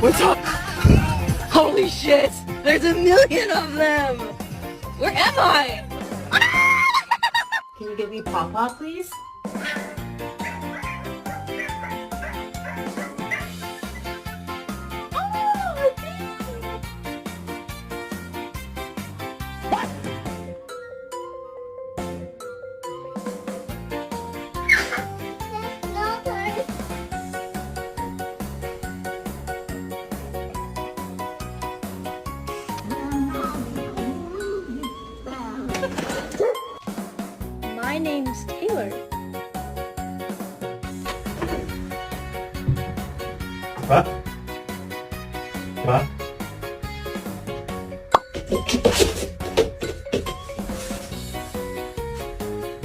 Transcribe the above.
What's up? Holy shit! There's a million of them! Where am I? Can you give me Pawpaw, please? My name's Taylor. Hva? Hva?